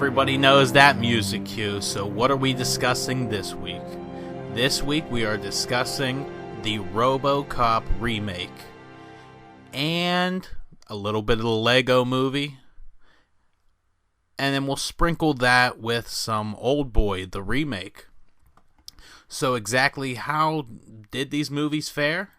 Everybody knows that music cue, so what are we discussing this week? This week we are discussing the Robocop remake and a little bit of the Lego movie, and then we'll sprinkle that with some Oldboy, the remake. So exactly how did these movies fare?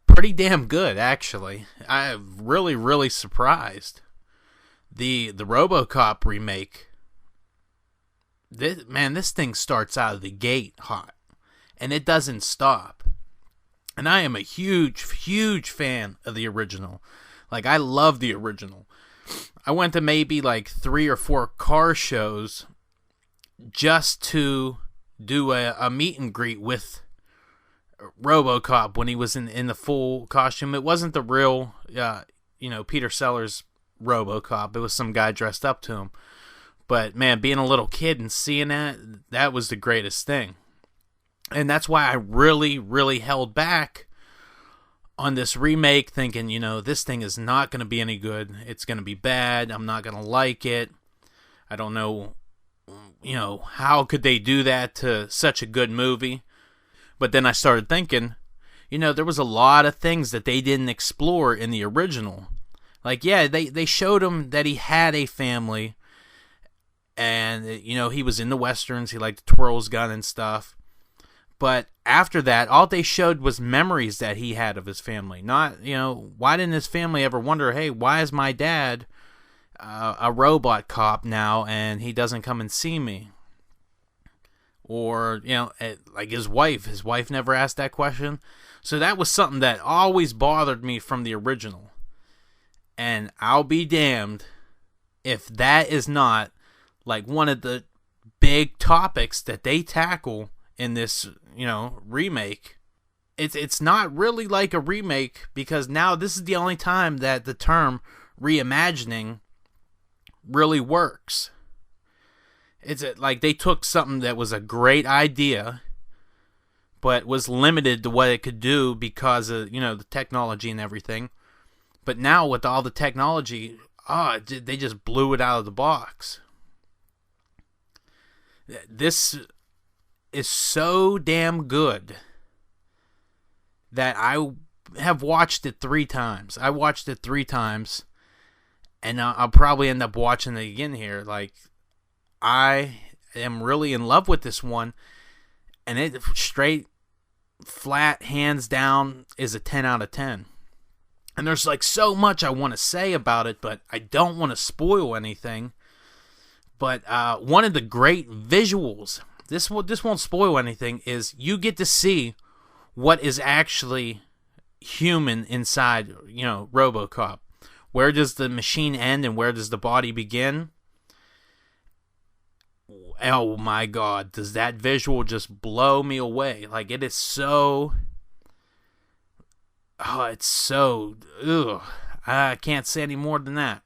Pretty damn good, actually. I'm really surprised. The Robocop remake, this thing starts out of the gate hot, and it doesn't stop. And I am a huge fan of the original. Like, I love the original. I went to maybe like 3 or 4 car shows just to do a meet and greet with Robocop when he was in the full costume. It wasn't the real, Peter Sellers Robocop. It was some guy dressed up to him. But man, being a little kid and seeing that was the greatest thing. And that's why I really held back on this remake, thinking, this thing is not going to be any good. It's going to be bad. I'm not going to like it. I don't know, how could they do that to such a good movie? But then I started thinking, there was a lot of things that they didn't explore in the original. Like, yeah, they showed him that he had a family, and, he was into westerns, he liked to twirl his gun and stuff. But after that, all they showed was memories that he had of his family. Not, why didn't his family ever wonder, hey, why is my dad a robot cop now, and he doesn't come and see me? Or, like his wife never asked that question. So that was something that always bothered me from the original. And I'll be damned if that is not like one of the big topics that they tackle in this, remake. It's not really like a remake, because now this is the only time that the term reimagining really works. It's like they took something that was a great idea, but was limited to what it could do because of, the technology and everything. But now with all the technology, they just blew it out of the box. This is so damn good that I have watched it 3 times. I watched it 3 times, and I'll probably end up watching it again here. Like, I am really in love with this one, and it straight, flat, hands down, is a 10 out of 10. And there's like so much I want to say about it, but I don't want to spoil anything. But one of the great visuals, this won't spoil anything, is you get to see what is actually human inside, Robocop. Where does the machine end and where does the body begin? Oh my God, does that visual just blow me away? Like, it is so... it's so... Ugh. I can't say any more than that.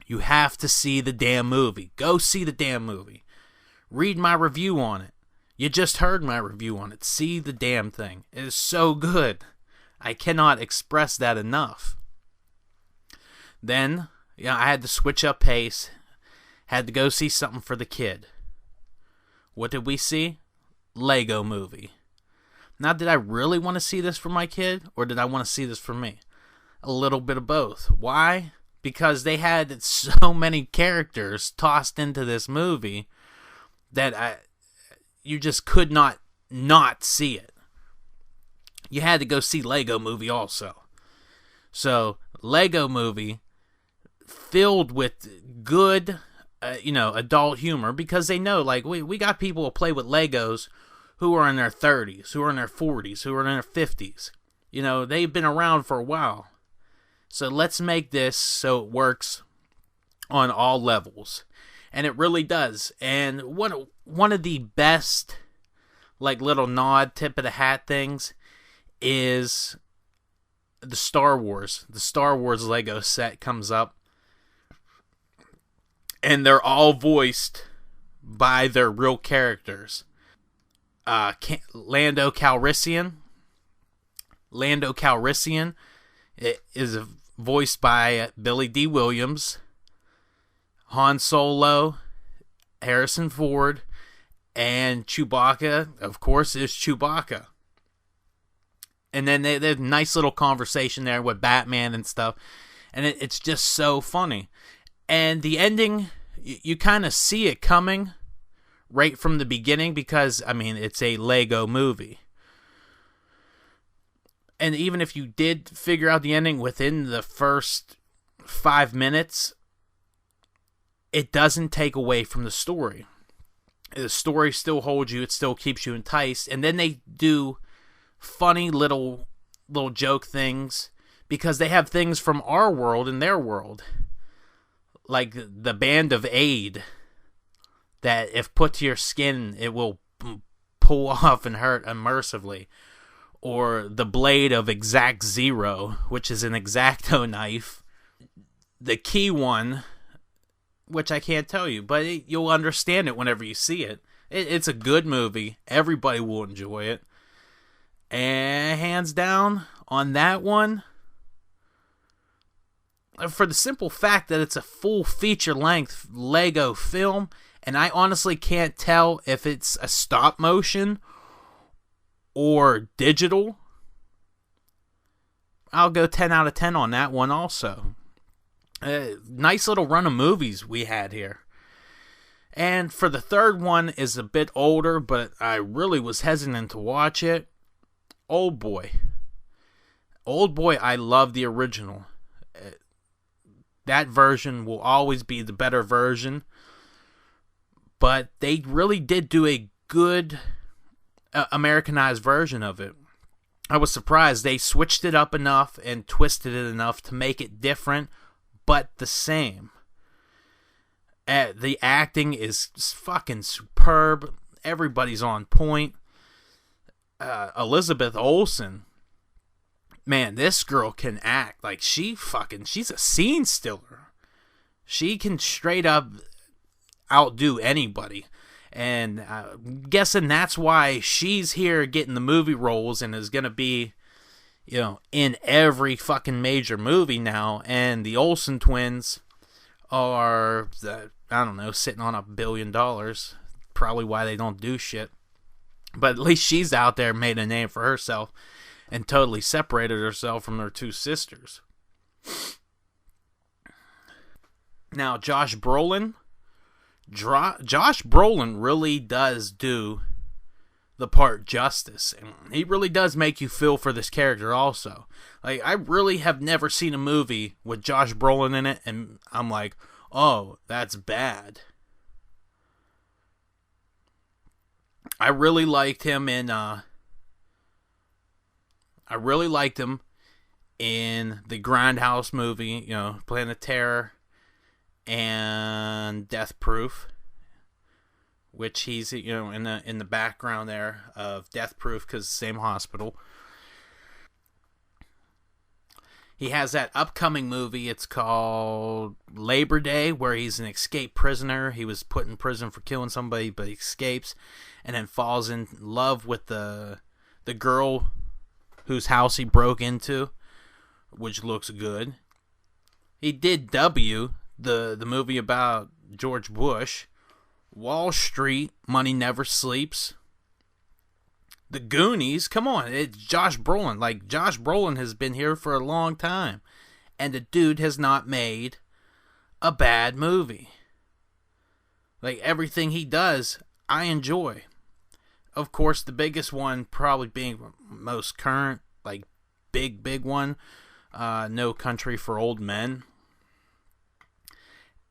You have to see the damn movie. Go see the damn movie. Read my review on it. You just heard my review on it. See the damn thing. It is so good. I cannot express that enough. Then, I had to switch up pace. Had to go see something for the kid. What did we see? Lego movie. Now, did I really want to see this for my kid, or did I want to see this for me? A little bit of both. Why? Because they had so many characters tossed into this movie that you just could not see it. You had to go see Lego movie also. So, Lego movie filled with good, adult humor, because they know, like, we got people who play with Legos who are in their 30s, who are in their 40s, who are in their 50s. They've been around for a while. So let's make this so it works on all levels. And it really does. And one of the best, like, little nod, tip of the hat things is the Star Wars. The Star Wars Lego set comes up. And they're all voiced by their real characters. Lando Calrissian. Lando Calrissian is voiced by Billy D. Williams. Han Solo, Harrison Ford, and Chewbacca, of course, is Chewbacca. And then they have a nice little conversation there with Batman and stuff. And it's just so funny. And the ending, you kind of see it coming right from the beginning because, I mean, it's a Lego movie. And even if you did figure out the ending within the first 5 minutes, it doesn't take away from the story. The story still holds you. It still keeps you enticed. And then they do funny little joke things because they have things from our world and their world. Like the Band of Aid that if put to your skin, it will pull off and hurt unmercifully. Or the blade of Exact Zero, which is an X-Acto knife. The key one, which I can't tell you, but you'll understand it whenever you see it. It's a good movie. Everybody will enjoy it. And hands down on that one, for the simple fact that it's a full feature-length Lego film, and I honestly can't tell if it's a stop motion or digital, I'll go 10 out of 10 on that one also. Nice little run of movies we had here. And for the third one is a bit older, but I really was hesitant to watch it. Oldboy. Oldboy, I love the original. That version will always be the better version. But they really did do a good Americanized version of it. I was surprised. They switched it up enough and twisted it enough to make it different, but the same. The acting is fucking superb. Everybody's on point. Elizabeth Olsen, man, this girl can act. Like, she's a scene stiller. She can straight up outdo anybody. And I'm guessing that's why she's here getting the movie roles and is going to be, in every fucking major movie now. And the Olsen twins are, sitting on $1 billion. Probably why they don't do shit. But at least she's out there, made a name for herself, and totally separated herself from her two sisters. Now, Josh Brolin really does do the part justice. And he really does make you feel for this character also. Like, I really have never seen a movie with Josh Brolin in it, and I'm like, oh, that's bad. I really liked him in the Grindhouse movie, Planet Terror and Death Proof, which he's in the background there of Death Proof because same hospital. He has that upcoming movie. It's called Labor Day, where he's an escaped prisoner. He was put in prison for killing somebody, but he escapes and then falls in love with the girl whose house he broke into, which looks good. He did W, the movie about George Bush, Wall Street, Money Never Sleeps, The Goonies. Come on, it's Josh Brolin. Like, Josh Brolin has been here for a long time, and the dude has not made a bad movie. Like, everything he does, I enjoy. Of course, the biggest one probably being most current, like, big one, No Country for Old Men.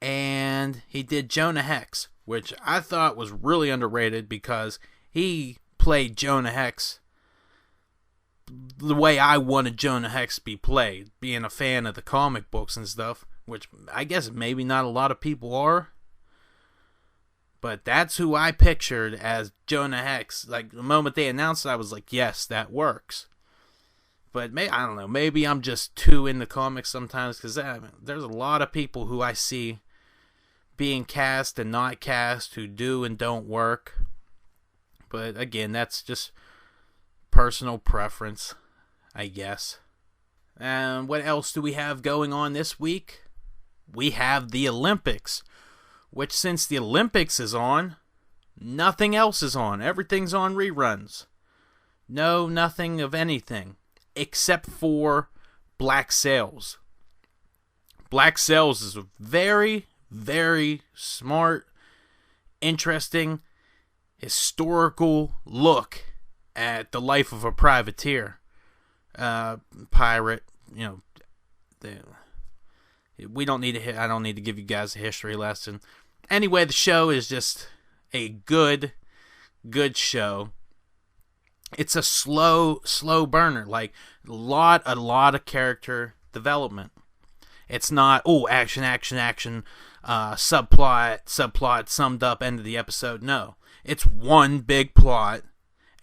And he did Jonah Hex, which I thought was really underrated because he played Jonah Hex the way I wanted Jonah Hex to be played, being a fan of the comic books and stuff, which I guess maybe not a lot of people are. But that's who I pictured as Jonah Hex. Like, the moment they announced it, I was like, yes, that works. But I don't know, maybe I'm just too into comics sometimes, because there's a lot of people who I see being cast and not cast who do and don't work. But again, that's just personal preference, I guess. And what else do we have going on this week? We have the Olympics, which since the Olympics is on, nothing else is on. Everything's on reruns. No, nothing of anything except for Black Sails. Black Sails is a very, very smart, interesting, historical look at the life of a privateer. Pirate, we don't need I don't need to give you guys a history lesson. Anyway, the show is just a good show. It's a slow burner, like a lot of character development. It's not action, subplot summed up end of the episode. No, it's one big plot,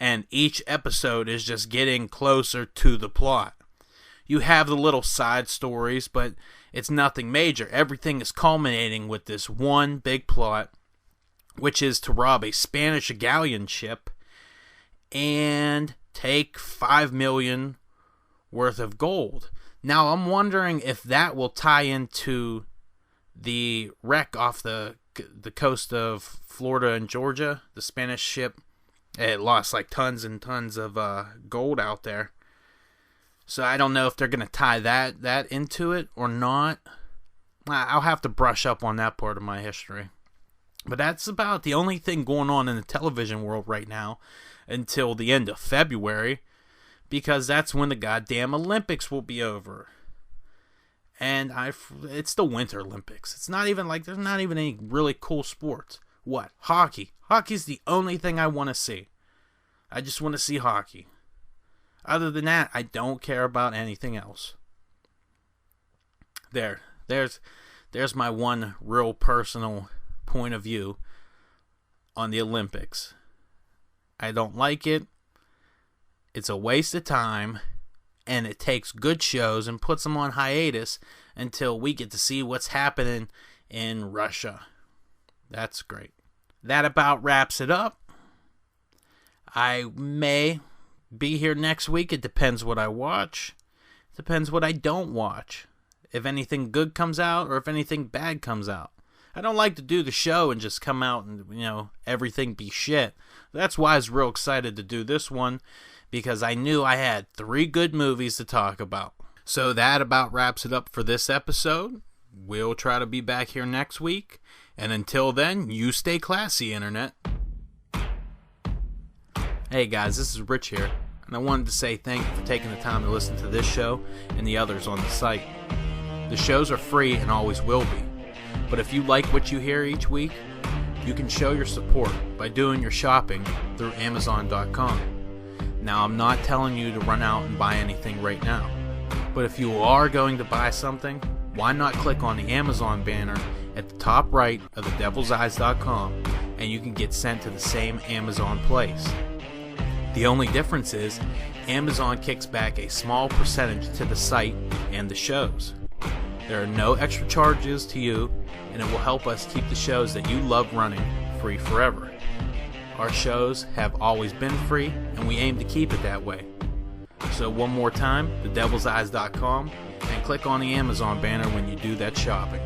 and each episode is just getting closer to the plot. You have the little side stories, but it's nothing major. Everything is culminating with this one big plot, which is to rob a Spanish galleon ship and take $5 million worth of gold. Now, I'm wondering if that will tie into the wreck off the coast of Florida and Georgia, the Spanish ship. It lost like tons and tons of gold out there. So I don't know if they're going to tie that into it or not. I'll have to brush up on that part of my history. But that's about the only thing going on in the television world right now until the end of February, because that's when the goddamn Olympics will be over. And it's the Winter Olympics. It's not even like there's not even any really cool sports. What? Hockey. Hockey's the only thing I want to see. I just want to see hockey. Other than that, I don't care about anything else. There's my one real personal point of view on the Olympics. I don't like it. It's a waste of time, and it takes good shows and puts them on hiatus until we get to see what's happening in Russia. That's great. That about wraps it up. I may be here next week. It depends what I watch. It depends what I don't watch. If anything good comes out or if anything bad comes out. I don't like to do the show and just come out and, everything be shit. That's why I was real excited to do this one, because I knew I had 3 good movies to talk about. So that about wraps it up for this episode. We'll try to be back here next week. And until then, you stay classy, Internet. Hey guys, this is Rich here, and I wanted to say thank you for taking the time to listen to this show and the others on the site. The shows are free and always will be, but if you like what you hear each week, you can show your support by doing your shopping through Amazon.com. Now, I'm not telling you to run out and buy anything right now, but if you are going to buy something, why not click on the Amazon banner at the top right of thedevilseyes.com, and you can get sent to the same Amazon place. The only difference is Amazon kicks back a small percentage to the site and the shows. There are no extra charges to you, and it will help us keep the shows that you love running free forever. Our shows have always been free, and we aim to keep it that way. So one more time, thedevilseyes.com, and click on the Amazon banner when you do that shopping.